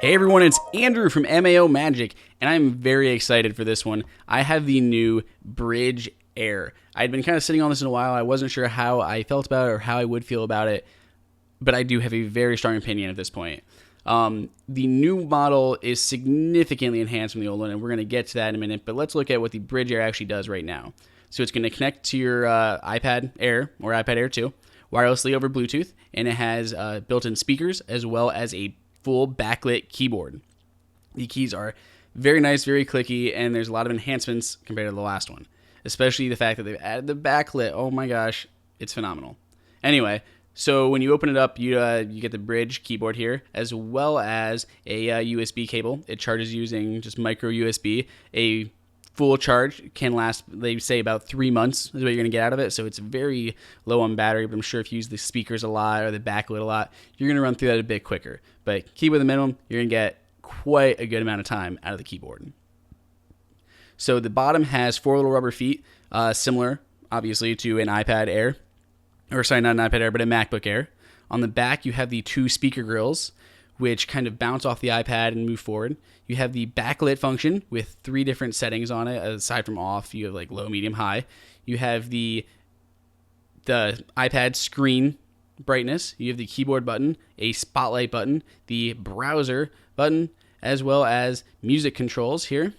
Hey everyone, it's Andrew from MAO Magic, and I'm very excited for this one. I have the new Brydge Air. I'd been kind of sitting on this in a while. I wasn't sure how I felt about it or how I would feel about it, but I do have a very strong opinion at this point. The new model is significantly enhanced from the old one, and we're going to get to that in a minute, but let's look at what the Brydge Air actually does right now. So it's going to connect to your iPad Air or iPad Air 2 wirelessly over Bluetooth, and it has built-in speakers as well as a full backlit keyboard. The keys are very nice, very clicky, and there's a lot of enhancements compared to the last one, especially the fact that they've added the backlit. Oh my gosh, it's phenomenal. Anyway, so when you open it up, you get the Brydge keyboard here, as well as a USB cable. It charges using just micro USB. A full charge can last, they say, about 3 months is what you're going to get out of it. So it's very low on battery, but I'm sure if you use the speakers a lot or the backlit a lot, you're going to run through that a bit quicker. But keep with a minimum, you're going to get quite a good amount of time out of the keyboard. So the bottom has 4 little rubber feet, similar, obviously, to an iPad Air. Or sorry, not an iPad Air, but a MacBook Air. On the back, you have the 2 speaker grills, which kind of bounce off the iPad and move forward. You have the backlit function with 3 different settings on it. Aside from off, you have like low, medium, high. You have the iPad screen brightness. You have the keyboard button, a spotlight button, the browser button, as well as music controls here.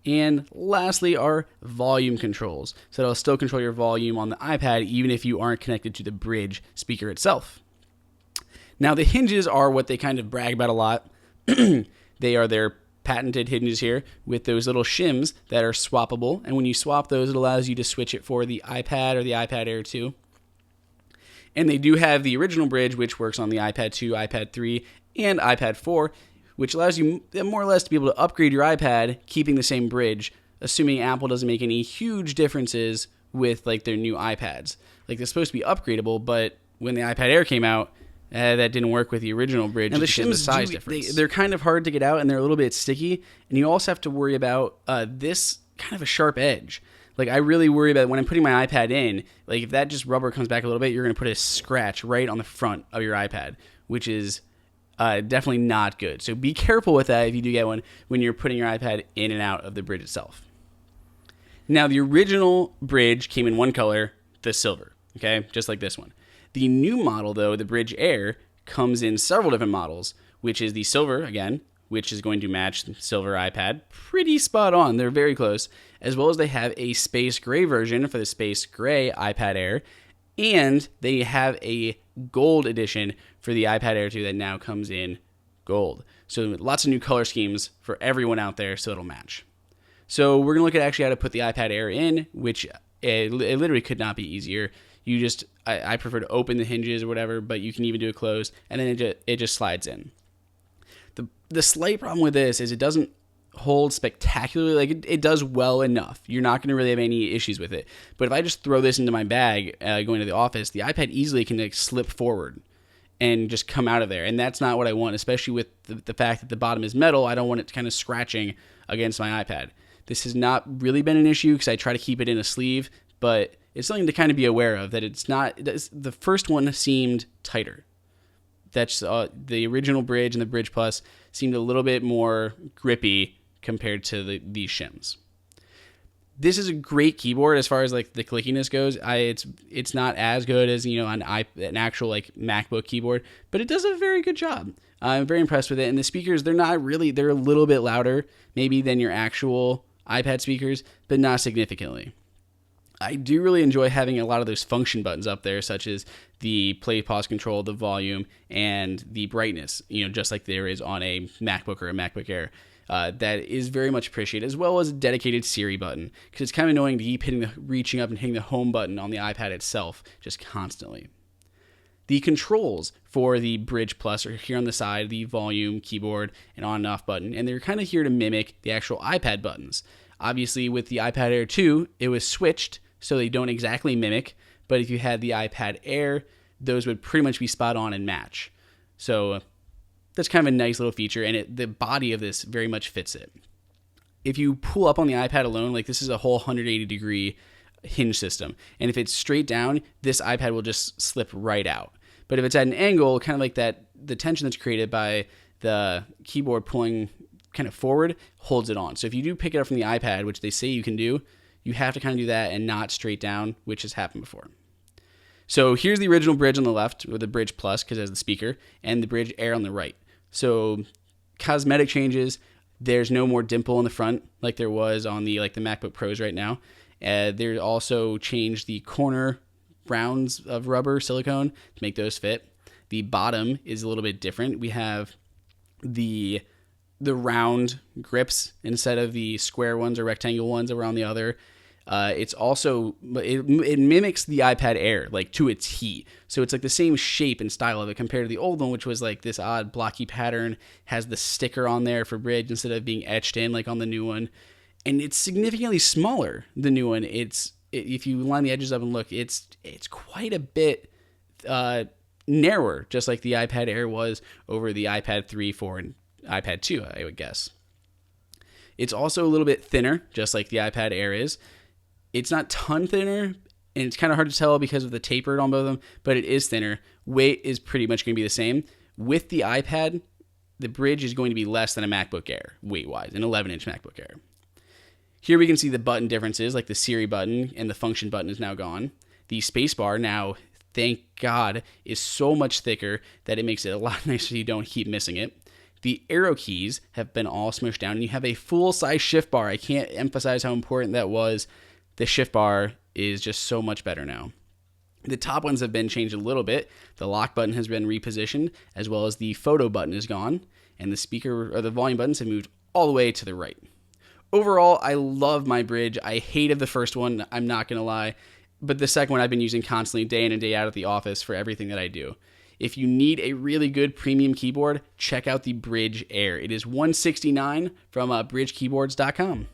And lastly are volume controls. So it'll still control your volume on the iPad even if you aren't connected to the Brydge speaker itself. Now, the hinges are what they kind of brag about a lot. They are their patented hinges here with those little shims that are swappable. And when you swap those, it allows you to switch it for the iPad or the iPad Air 2. And they do have the original Brydge, which works on the iPad 2, iPad 3, and iPad 4, which allows you more or less to be able to upgrade your iPad, keeping the same Brydge, assuming Apple doesn't make any huge differences with like their new iPads. Like, they're supposed to be upgradable, but when the iPad Air came out, that didn't work with the original Brydge because of the size difference. They're kind of hard to get out, and they're a little bit sticky, and you also have to worry about this kind of a sharp edge. Like, I really worry about when I'm putting my iPad in, like, if that just rubber comes back a little bit, you're going to put a scratch right on the front of your iPad, which is definitely not good. So be careful with that if you do get one when you're putting your iPad in and out of the Brydge itself. Now, the original Brydge came in one color, the silver, okay, just like this one. The new model, though, the Brydge Air, comes in several different models, which is the silver, again, which is going to match the silver iPad. Pretty spot on. They're very close. As well as they have a space gray version for the space gray iPad Air. And they have a gold edition for the iPad Air 2 that now comes in gold. So lots of new color schemes for everyone out there, so it'll match. So we're going to look at actually how to put the iPad Air in, which it literally could not be easier. You just, I prefer to open the hinges or whatever, but you can even do it closed, and then it just slides in. The slight problem with this is it doesn't hold spectacularly. Like, it does well enough. You're not going to really have any issues with it. But if I just throw this into my bag going to the office, the iPad easily can like slip forward and just come out of there, and that's not what I want, especially with the fact that the bottom is metal. I don't want it kind of scratching against my iPad. This has not really been an issue because I try to keep it in a sleeve, but it's something to kind of be aware of, that it's not. The first one seemed tighter. That's the original Brydge, and the Brydge Plus seemed a little bit more grippy compared to these shims. This is a great keyboard as far as like the clickiness goes. It's not as good as, you know, an actual like MacBook keyboard, but it does a very good job. I'm very impressed with it. And the speakers, they're a little bit louder maybe than your actual iPad speakers, but not significantly. I do really enjoy having a lot of those function buttons up there, such as the play, pause, control, the volume, and the brightness, you know, just like there is on a MacBook or a MacBook Air. That is very much appreciated, as well as a dedicated Siri button, because it's kind of annoying to keep reaching up and hitting the home button on the iPad itself just constantly. The controls for the Brydge Plus are here on the side, the volume, keyboard, and on and off button, and they're kind of here to mimic the actual iPad buttons. Obviously, with the iPad Air 2, it was switched, so they don't exactly mimic, but if you had the iPad Air, those would pretty much be spot on and match. So that's kind of a nice little feature, and the body of this very much fits it. If you pull up on the iPad alone, like, this is a whole 180-degree hinge system, and if it's straight down, this iPad will just slip right out. But if it's at an angle, kind of like that, the tension that's created by the keyboard pulling kind of forward holds it on. So if you do pick it up from the iPad, which they say you can do, you have to kind of do that and not straight down, which has happened before. So here's the original Brydge on the left with the Brydge Plus because it has the speaker, and the Brydge Air on the right. So cosmetic changes, there's no more dimple in the front like there was on the MacBook Pros right now. They also changed the corner rounds of rubber silicone to make those fit. The bottom is a little bit different. We have the round grips instead of the square ones or rectangle ones that were on the other. It's also, it mimics the iPad Air like to a T. So it's like the same shape and style of it compared to the old one, which was like this odd blocky pattern, has the sticker on there for Brydge instead of being etched in like on the new one. And it's significantly smaller, the new one. If you line the edges up and look, it's quite a bit narrower, just like the iPad Air was over the iPad 3, 4, and iPad 2, I would guess. It's also a little bit thinner, just like the iPad Air is. It's not ton thinner, and it's kind of hard to tell because of the tapered on both of them, but it is thinner. Weight is pretty much going to be the same. With the iPad, the Brydge is going to be less than a MacBook Air, weight-wise, an 11-inch MacBook Air. Here we can see the button differences, like the Siri button and the function button is now gone. The spacebar now, thank God, is so much thicker that it makes it a lot nicer so you don't keep missing it. The arrow keys have been all smushed down, and you have a full-size shift bar. I can't emphasize how important that was. The shift bar is just so much better now. The top ones have been changed a little bit. The lock button has been repositioned, as well as the photo button is gone, and the speaker or the volume buttons have moved all the way to the right. Overall, I love my Brydge. I hated the first one, I'm not going to lie, but the second one I've been using constantly day in and day out at the office for everything that I do. If you need a really good premium keyboard, check out the Brydge Air. It is $169 from brydgekeyboards.com.